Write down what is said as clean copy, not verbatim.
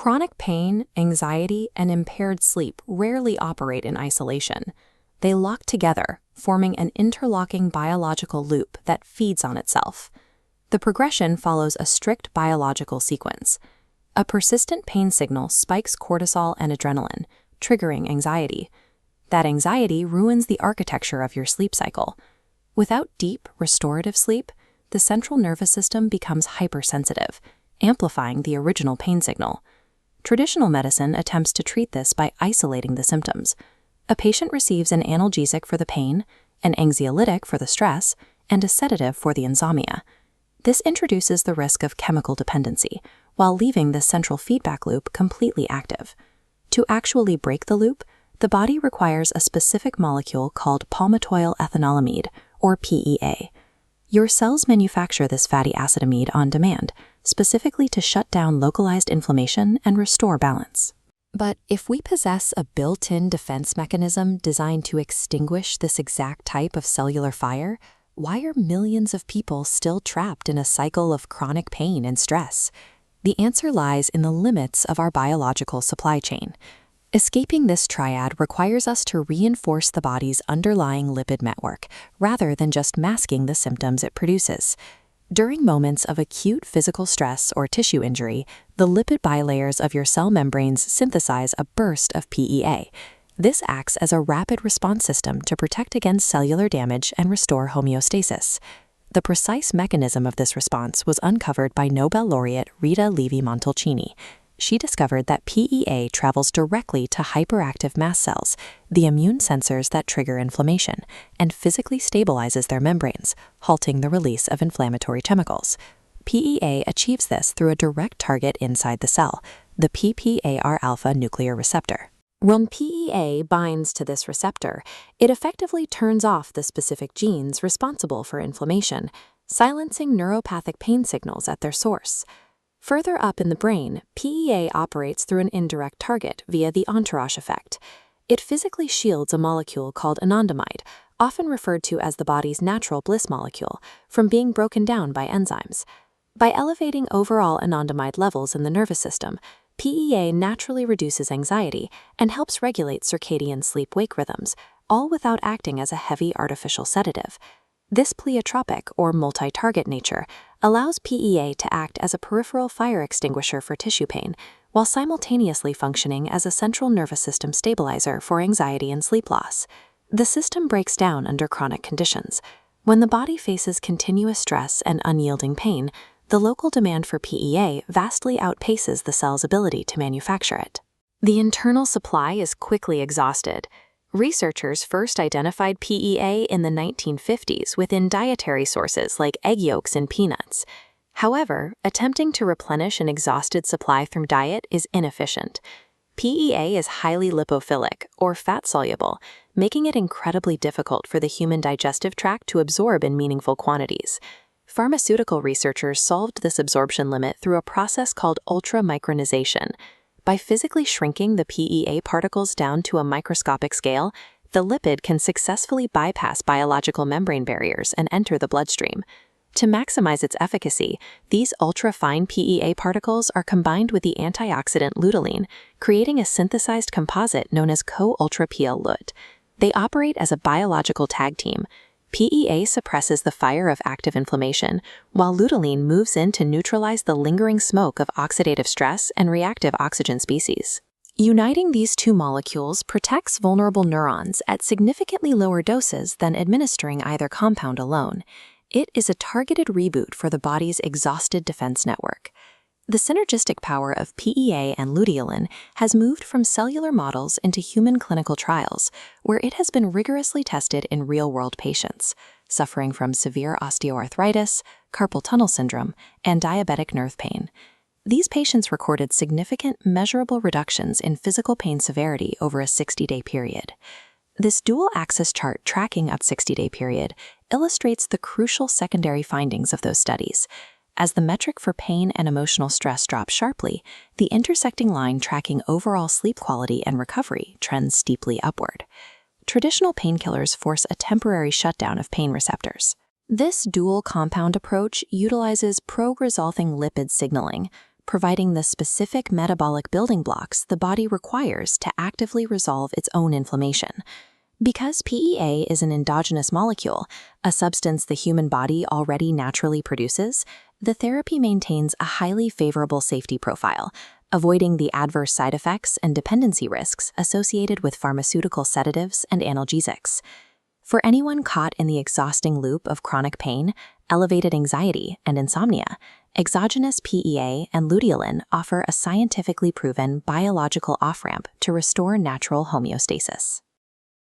Chronic pain, anxiety, and impaired sleep rarely operate in isolation. They lock together, forming an interlocking biological loop that feeds on itself. The progression follows a strict biological sequence. A persistent pain signal spikes cortisol and adrenaline, triggering anxiety. That anxiety ruins the architecture of your sleep cycle. Without deep, restorative sleep, the central nervous system becomes hypersensitive, amplifying the original pain signal. Traditional medicine attempts to treat this by isolating the symptoms. A patient receives an analgesic for the pain, an anxiolytic for the stress, and a sedative for the insomnia. This introduces the risk of chemical dependency, while leaving the central feedback loop completely active. To actually break the loop, the body requires a specific molecule called palmitoyl ethanolamide, or PEA. Your cells manufacture this fatty acid amide on demand, specifically to shut down localized inflammation and restore balance. But if we possess a built-in defense mechanism designed to extinguish this exact type of cellular fire, why are millions of people still trapped in a cycle of chronic pain and stress? The answer lies in the limits of our biological supply chain. Escaping this triad requires us to reinforce the body's underlying lipid network, rather than just masking the symptoms it produces. During moments of acute physical stress or tissue injury, the lipid bilayers of your cell membranes synthesize a burst of PEA. This acts as a rapid response system to protect against cellular damage and restore homeostasis. The precise mechanism of this response was uncovered by Nobel laureate Rita Levi-Montalcini. She discovered that PEA travels directly to hyperactive mast cells, the immune sensors that trigger inflammation, and physically stabilizes their membranes, halting the release of inflammatory chemicals. PEA achieves this through a direct target inside the cell, the PPAR-alpha nuclear receptor. When PEA binds to this receptor, it effectively turns off the specific genes responsible for inflammation, silencing neuropathic pain signals at their source. Further up in the brain, PEA operates through an indirect target via the entourage effect. It physically shields a molecule called anandamide, often referred to as the body's natural bliss molecule, from being broken down by enzymes. By elevating overall anandamide levels in the nervous system, PEA naturally reduces anxiety and helps regulate circadian sleep-wake rhythms, all without acting as a heavy artificial sedative. This pleiotropic, or multi-target nature, allows PEA to act as a peripheral fire extinguisher for tissue pain, while simultaneously functioning as a central nervous system stabilizer for anxiety and sleep loss. The system breaks down under chronic conditions. When the body faces continuous stress and unyielding pain, the local demand for PEA vastly outpaces the cell's ability to manufacture it. The internal supply is quickly exhausted. Researchers first identified PEA in the 1950s within dietary sources like egg yolks and peanuts. However, attempting to replenish an exhausted supply from diet is inefficient. PEA is highly lipophilic, or fat-soluble, making it incredibly difficult for the human digestive tract to absorb in meaningful quantities. Pharmaceutical researchers solved this absorption limit through a process called ultramicronization. By physically shrinking the PEA particles down to a microscopic scale, the lipid can successfully bypass biological membrane barriers and enter the bloodstream. To maximize its efficacy, these ultra-fine PEA particles are combined with the antioxidant luteolin, creating a synthesized composite known as co-ultra-PL-LUT. They operate as a biological tag team. PEA suppresses the fire of active inflammation, while luteolin moves in to neutralize the lingering smoke of oxidative stress and reactive oxygen species. Uniting these two molecules protects vulnerable neurons at significantly lower doses than administering either compound alone. It is a targeted reboot for the body's exhausted defense network. The synergistic power of PEA and luteolin has moved from cellular models into human clinical trials, where it has been rigorously tested in real-world patients, suffering from severe osteoarthritis, carpal tunnel syndrome, and diabetic nerve pain. These patients recorded significant, measurable reductions in physical pain severity over a 60-day period. This dual-axis chart tracking a 60-day period illustrates the crucial secondary findings of those studies. As the metric for pain and emotional stress drops sharply, the intersecting line tracking overall sleep quality and recovery trends steeply upward. Traditional painkillers force a temporary shutdown of pain receptors. This dual compound approach utilizes pro-resolving lipid signaling, providing the specific metabolic building blocks the body requires to actively resolve its own inflammation. Because PEA is an endogenous molecule, a substance the human body already naturally produces, the therapy maintains a highly favorable safety profile, avoiding the adverse side effects and dependency risks associated with pharmaceutical sedatives and analgesics. For anyone caught in the exhausting loop of chronic pain, elevated anxiety, and insomnia, exogenous PEA and luteolin offer a scientifically proven biological off-ramp to restore natural homeostasis.